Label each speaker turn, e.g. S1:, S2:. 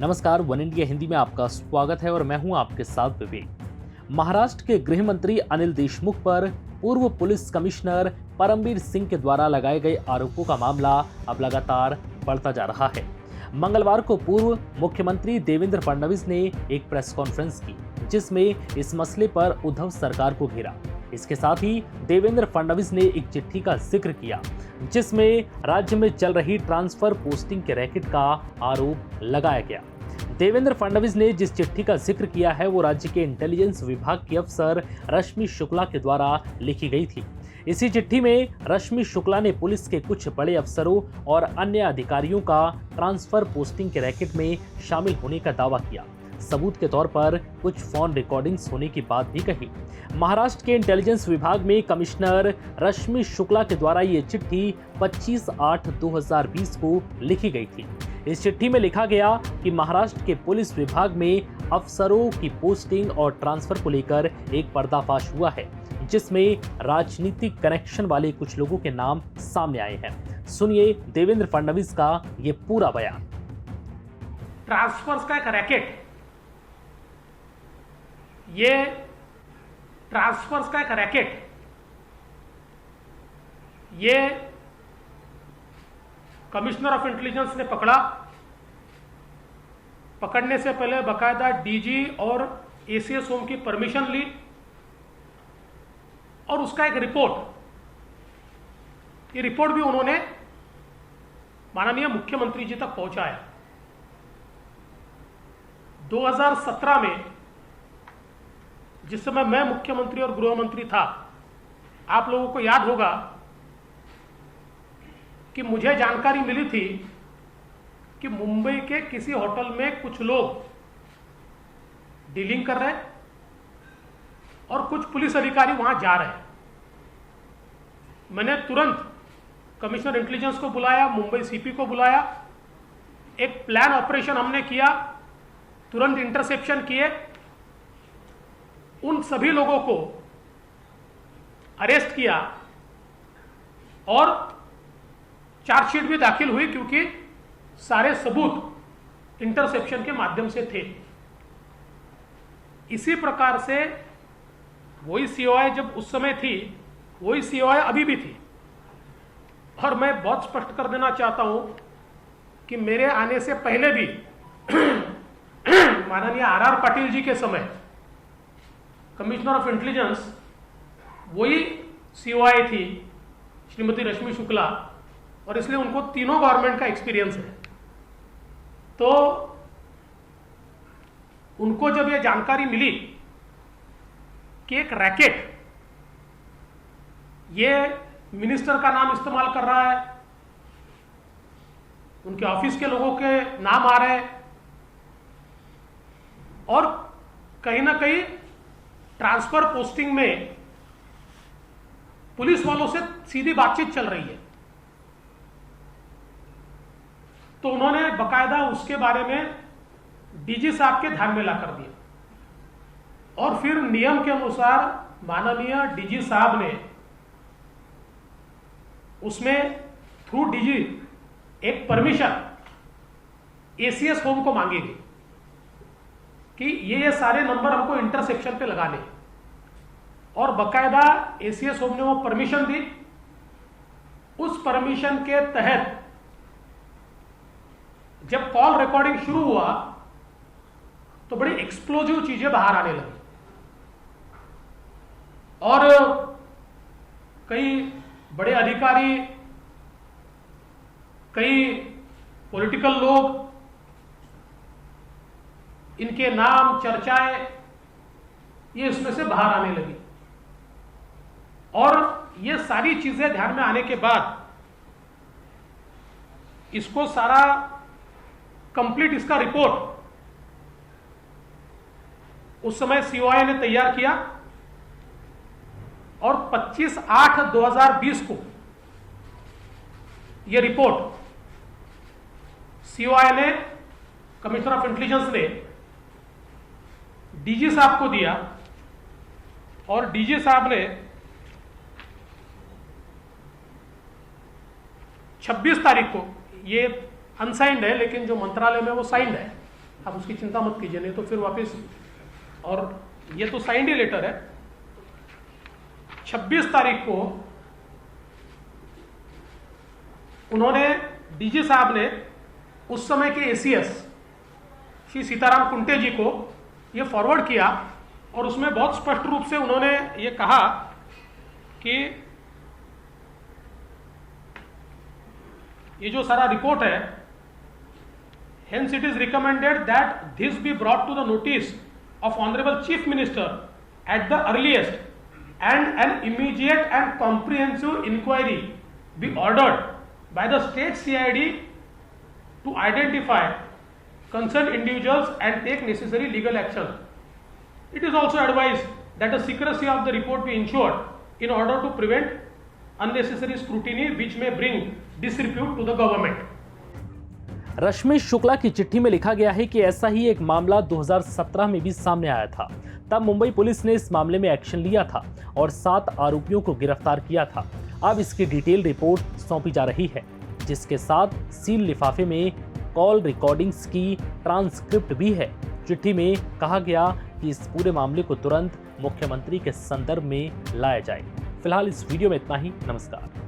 S1: नमस्कार, one India Hindi में आपका स्वागत है और मैं हूं आपके साथ विवेक। महाराष्ट्र के गृह मंत्री अनिल देशमुख पर पूर्व पुलिस कमिश्नर परमबीर सिंह के द्वारा लगाए गए आरोपों का मामला अब लगातार बढ़ता जा रहा है। मंगलवार को पूर्व मुख्यमंत्री देवेंद्र फडणवीस ने एक प्रेस कॉन्फ्रेंस की, जिसमें इस मसले पर उद्धव सरकार को घेरा। इसके साथ ही देवेंद्र फडणवीस ने एक चिट्ठी का जिक्र किया, जिसमें राज्य में चल रही ट्रांसफर पोस्टिंग के रैकेट का आरोप लगाया गया। देवेंद्र फडणवीस ने जिस चिट्ठी का जिक्र किया है वो राज्य के इंटेलिजेंस विभाग की अफसर रश्मि शुक्ला के द्वारा लिखी गई थी। इसी चिट्ठी में रश्मि शुक्ला ने पुलिस के कुछ बड़े अफसरों और अन्य अधिकारियों का ट्रांसफर पोस्टिंग के रैकेट में शामिल होने का दावा किया। सबूत के तौर पर कुछ फोन रिकॉर्डिंग्स होने की बात भी कही। महाराष्ट्र के इंटेलिजेंस विभाग में कमिश्नर रश्मि शुक्ला के द्वारा ये चिट्ठी 25/8/2020 को लिखी गई थी। इस चिट्ठी में लिखा गया कि महाराष्ट्र के पुलिस विभाग में अफसरों की पोस्टिंग और ट्रांसफर को लेकर एक पर्दाफाश हुआ है, जिसमें राजनीतिक कनेक्शन वाले कुछ लोगों के नाम सामने आए हैं। सुनिए देवेंद्र फडणवीस का ये पूरा बयान।
S2: ट्रांसफर्स का एक रैकेट, ये ट्रांसफर्स का एक रैकेट, ये कमिश्नर ऑफ इंटेलिजेंस ने पकड़ा। पकड़ने से पहले बकायदा डीजी और एसीएस होम की परमिशन ली और उसका एक रिपोर्ट, ये रिपोर्ट भी उन्होंने माननीय मुख्यमंत्री जी तक पहुंचाया। 2017 में, जिस समय मैं मुख्यमंत्री और गृह मंत्री था, आप लोगों को याद होगा कि मुझे जानकारी मिली थी कि मुंबई के किसी होटल में कुछ लोग डीलिंग कर रहे हैं और कुछ पुलिस अधिकारी वहां जा रहे हैं। मैंने तुरंत कमिश्नर इंटेलिजेंस को बुलाया, मुंबई सीपी को बुलाया, एक प्लान ऑपरेशन हमने किया, तुरंत इंटरसेप्शन किए, उन सभी लोगों को अरेस्ट किया और चार्जशीट भी दाखिल हुई, क्योंकि सारे सबूत इंटरसेप्शन के माध्यम से थे। इसी प्रकार से वही सीओआई जब उस समय थी, वही सीओआई अभी भी थी। और मैं बहुत स्पष्ट कर देना चाहता हूं कि मेरे आने से पहले भी माननीय आर पाटिल जी के समय कमिश्नर ऑफ इंटेलिजेंस वही सीओआई थी, श्रीमती रश्मि शुक्ला, और इसलिए उनको तीनों गवर्नमेंट का एक्सपीरियंस है। तो उनको जब यह जानकारी मिली कि एक रैकेट ये मिनिस्टर का नाम इस्तेमाल कर रहा है, उनके ऑफिस के लोगों के नाम आ रहे हैं और कहीं ना कहीं ट्रांसफर पोस्टिंग में पुलिस वालों से सीधी बातचीत चल रही है, तो उन्होंने बकायदा उसके बारे में डीजी साहब के ध्यान में ला कर दिया। और फिर नियम के अनुसार माननीय डीजी साहब ने उसमें थ्रू डीजी एक परमिशन एसीएस होम को मांगी गई कि ये सारे नंबर हमको इंटरसेक्शन पे लगाने, और बकायदा एसीएस होम ने वो परमिशन दी। उस परमिशन के तहत जब कॉल रिकॉर्डिंग शुरू हुआ तो बड़ी एक्सप्लोजिव चीजें बाहर आने लगी और कई बड़े अधिकारी, कई पॉलिटिकल लोग, इनके नाम, चर्चाएं, ये इसमें से बाहर आने लगी। और ये सारी चीजें ध्यान में आने के बाद इसको सारा कंप्लीट, इसका रिपोर्ट उस समय सीओआई ने तैयार किया और 25/8/2020 को यह रिपोर्ट सीओआई ने, कमिश्नर ऑफ इंटेलिजेंस ने डीजी साहब को दिया और डीजी साहब ने 26 तारीख को, ये अनसाइंड है लेकिन जो मंत्रालय में वो साइंड है, आप उसकी चिंता मत कीजिए, नहीं तो फिर वापस। और ये तो साइंड ही लेटर है। 26 तारीख को उन्होंने, डीजी साहब ने उस समय के एसीएस श्री सीताराम कुंटे जी को ये फॉरवर्ड किया और उसमें बहुत स्पष्ट रूप से उन्होंने ये कहा कि ये जो सारा रिपोर्ट है, hence it is recommended that this be brought to the notice of Honorable Chief Minister at the earliest, and an immediate and comprehensive inquiry be ordered by the state CID to identify concerned individuals and take necessary legal action. It is also advised that the secrecy of the report be ensured in order to prevent unnecessary scrutiny which may bring disrepute to the government.
S1: रश्मि शुक्ला की चिट्ठी में लिखा गया है कि ऐसा ही एक मामला 2017 में भी सामने आया था। तब मुंबई पुलिस ने इस मामले में एक्शन लिया था और 7 आरोपियों को गिरफ्तार किया था। अब इसकी डिटेल रिपोर्ट सौंपी जा रही है, जिसके साथ सील लिफाफे में कॉल रिकॉर्डिंग्स की ट्रांसक्रिप्ट भी है। चिट्ठी में कहा गया कि इस पूरे मामले को तुरंत मुख्यमंत्री के संदर्भ में लाया जाए। फिलहाल इस वीडियो में इतना ही। नमस्कार।